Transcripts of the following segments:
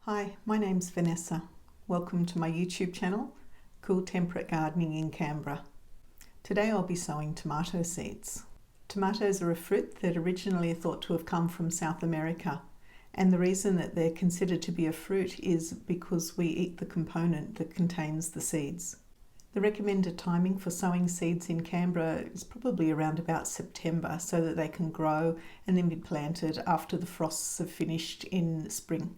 Hi, my name's Vanessa. Welcome to my YouTube channel, Cool Temperate Gardening in Canberra. Today I'll be sowing tomato seeds. Tomatoes are a fruit that originally are thought to have come from South America, and the reason that they're considered to be a fruit is because we eat the component that contains the seeds. The recommended timing for sowing seeds in Canberra is probably around about September so that they can grow and then be planted after the frosts have finished in spring.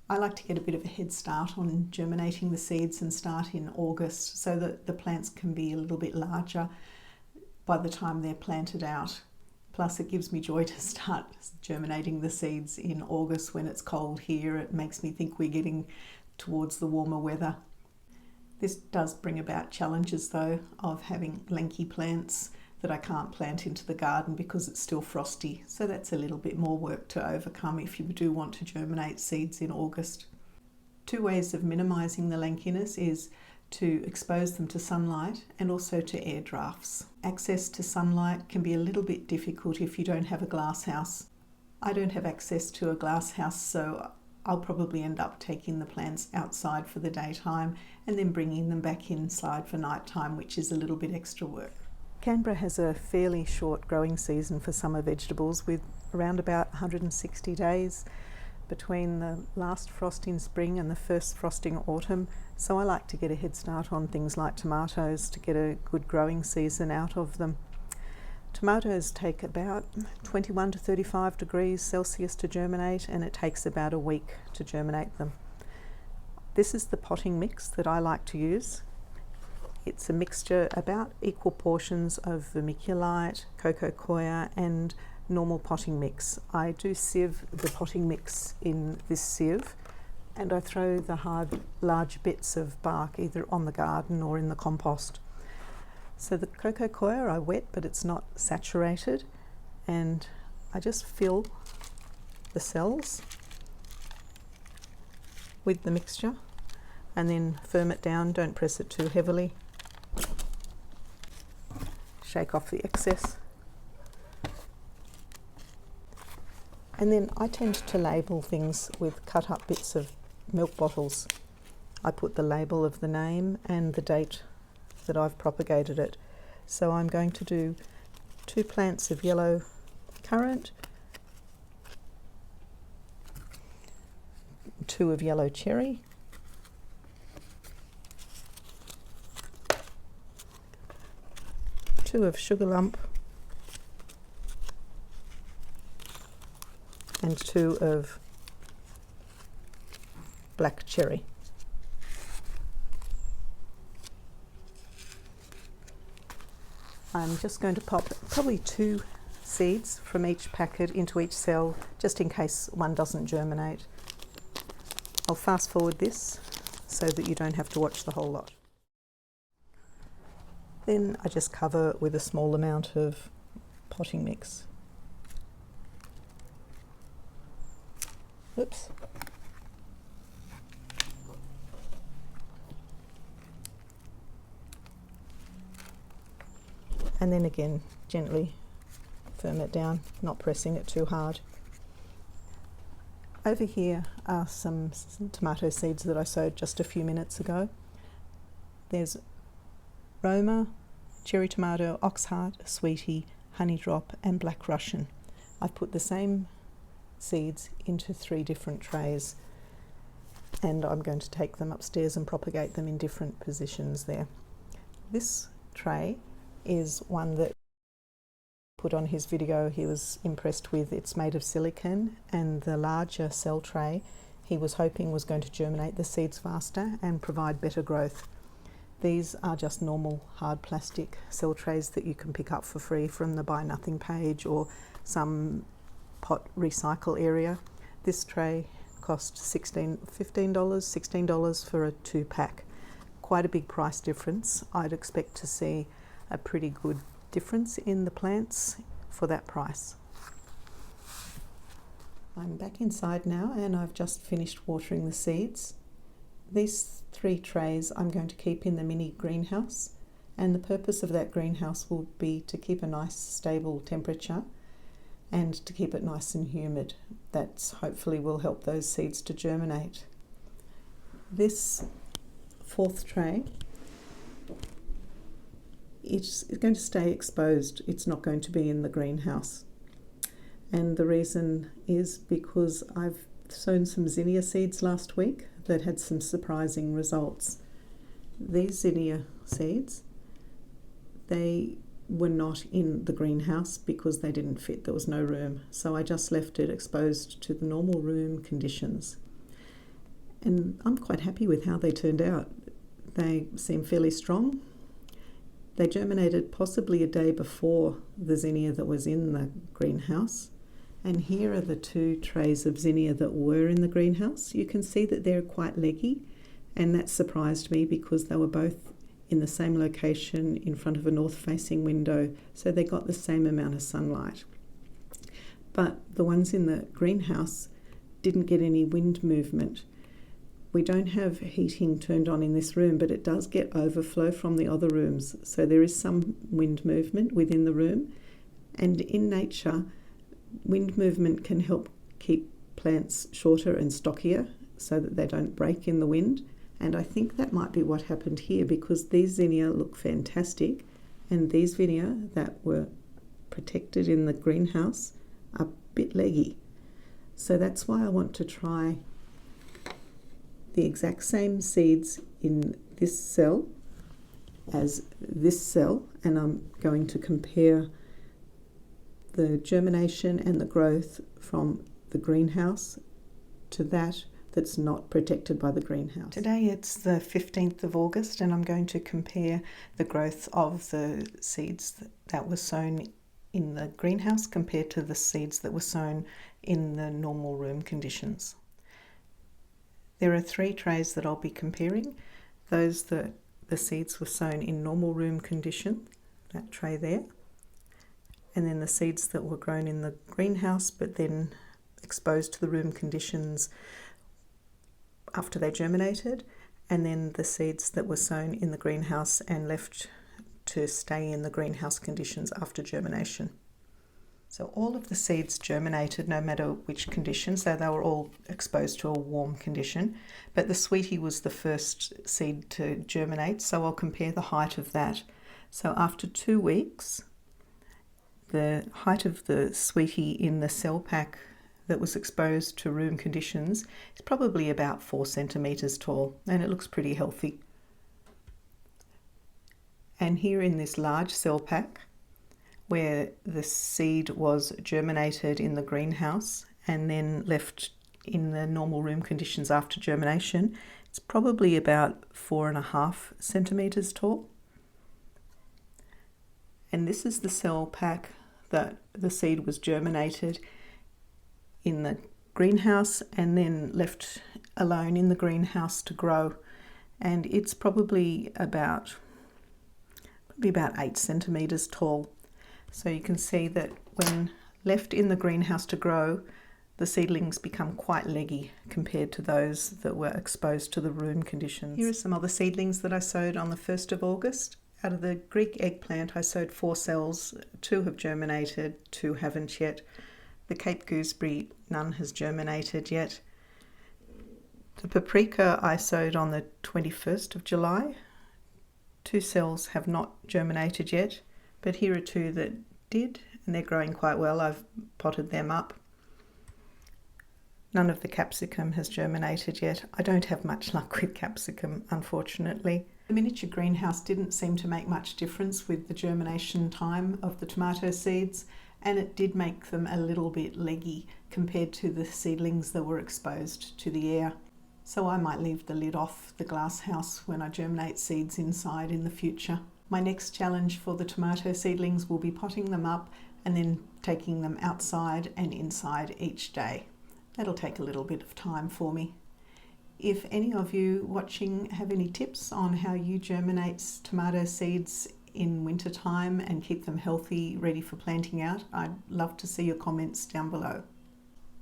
I like to get a bit of a head start on germinating the seeds and start in August so that the plants can be a little bit larger by the time they're planted out. Plus it gives me joy to start germinating the seeds in August when it's cold here. It makes me think we're getting towards the warmer weather. This does bring about challenges though of having lanky plants that I can't plant into the garden because it's still frosty, so that's a little bit more work to overcome if you do want to germinate seeds in August. Two ways of minimising the lankiness is to expose them to sunlight and also to air drafts. Access to sunlight can be a little bit difficult if you don't have a glass house. I don't have access to a glass house, so I'll probably end up taking the plants outside for the daytime and then bringing them back inside for nighttime, which is a little bit extra work. Canberra has a fairly short growing season for summer vegetables with around about 160 days between the last frost in spring and the first frost in autumn, so I like to get a head start on things like tomatoes to get a good growing season out of them. Tomatoes take about 21 to 35 degrees Celsius to germinate, and it takes about a week to germinate them. This is the potting mix that I like to use. It's a mixture about equal portions of vermiculite, coco coir and normal potting mix. I do sieve the potting mix in this sieve and I throw the hard large bits of bark either on the garden or in the compost. So the coco coir I wet, but it's not saturated, and I just fill the cells with the mixture and then firm it down. Don't press it too heavily. Shake off the excess, and then I tend to label things with cut up bits of milk bottles. I put the label of the name and the date that I've propagated it. So I'm going to do 2 plants of yellow currant, 2 of yellow cherry, 2 of sugar lump, and 2 of black cherry. I'm just going to pop probably 2 seeds from each packet into each cell, just in case one doesn't germinate. I'll fast forward this so that you don't have to watch the whole lot. Then I just cover with a small amount of potting mix. Oops. And then again, gently firm it down, not pressing it too hard. Over here are some tomato seeds that I sowed just a few minutes ago. There's Roma, cherry tomato, oxheart, sweetie, honey drop and black Russian. I've put the same seeds into 3 different trays, and I'm going to take them upstairs and propagate them in different positions there. This tray is one that put on his video he was impressed with. It's made of silicone, and the larger cell tray he was hoping was going to germinate the seeds faster and provide better growth. These are just normal hard plastic cell trays that you can pick up for free from the Buy Nothing page or some pot recycle area. This tray cost $16 for a 2-pack. Quite a big price difference. I'd expect to see a pretty good difference in the plants for that price. I'm back inside now and I've just finished watering the seeds. These 3 trays I'm going to keep in the mini greenhouse, and the purpose of that greenhouse will be to keep a nice stable temperature and to keep it nice and humid. That hopefully will help those seeds to germinate. This fourth tray, it's going to stay exposed. It's not going to be in the greenhouse. And the reason is because I've sown some zinnia seeds last week that had some surprising results. These zinnia seeds, they were not in the greenhouse because they didn't fit. There was no room. So I just left it exposed to the normal room conditions. And I'm quite happy with how they turned out. They seem fairly strong. They germinated possibly a day before the zinnia that was in the greenhouse. And here are the two trays of zinnia that were in the greenhouse. You can see that they're quite leggy, and that surprised me because they were both in the same location in front of a north-facing window, so they got the same amount of sunlight. But the ones in the greenhouse didn't get any wind movement. We don't have heating turned on in this room, but it does get overflow from the other rooms, so there is some wind movement within the room. And in nature, wind movement can help keep plants shorter and stockier so that they don't break in the wind. And I think that might be what happened here, because these zinnia look fantastic and these zinnia that were protected in the greenhouse are a bit leggy. So that's why I want to try the exact same seeds in this cell as this cell, and I'm going to compare the germination and the growth from the greenhouse to that that's not protected by the greenhouse. Today it's the 15th of August, and I'm going to compare the growth of the seeds that were sown in the greenhouse compared to the seeds that were sown in the normal room conditions. There are three trays that I'll be comparing. Those that the seeds were sown in normal room condition, that tray there, and then the seeds that were grown in the greenhouse but then exposed to the room conditions after they germinated, and then the seeds that were sown in the greenhouse and left to stay in the greenhouse conditions after germination. So all of the seeds germinated no matter which conditions, so they were all exposed to a warm condition, but the sweetie was the first seed to germinate, so I'll compare the height of that. So after 2 weeks, the height of the sweetie in the cell pack that was exposed to room conditions is probably about 4 centimetres tall, and it looks pretty healthy. And here in this large cell pack, where the seed was germinated in the greenhouse and then left in the normal room conditions after germination, it's probably about 4.5 centimetres tall. And this is the cell pack that the seed was germinated in the greenhouse and then left alone in the greenhouse to grow, and it's probably about 8 centimetres tall. So you can see that when left in the greenhouse to grow, the seedlings become quite leggy compared to those that were exposed to the room conditions. Here are some other seedlings that I sowed on the 1st of August. Out of the Greek eggplant, I sowed 4 cells. 2 have germinated, 2 haven't yet. The Cape gooseberry, none has germinated yet. The paprika I sowed on the 21st of July. 2 cells have not germinated yet, but here are 2 that did, and they're growing quite well. I've potted them up. None of the capsicum has germinated yet. I don't have much luck with capsicum, unfortunately. The miniature greenhouse didn't seem to make much difference with the germination time of the tomato seeds, and it did make them a little bit leggy compared to the seedlings that were exposed to the air. So I might leave the lid off the glass house when I germinate seeds inside in the future. My next challenge for the tomato seedlings will be potting them up and then taking them outside and inside each day. That'll take a little bit of time for me. If any of you watching have any tips on how you germinate tomato seeds in winter time and keep them healthy, ready for planting out, I'd love to see your comments down below.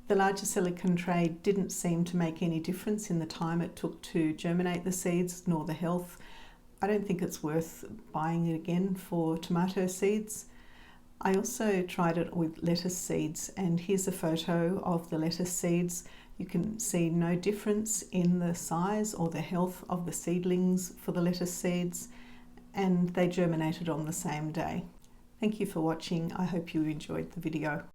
The larger silicone tray didn't seem to make any difference in the time it took to germinate the seeds, nor the health. I don't think it's worth buying it again for tomato seeds. I also tried it with lettuce seeds, and here's a photo of the lettuce seeds. You can see no difference in the size or the health of the seedlings for the lettuce seeds, and they germinated on the same day. Thank you for watching. I hope you enjoyed the video.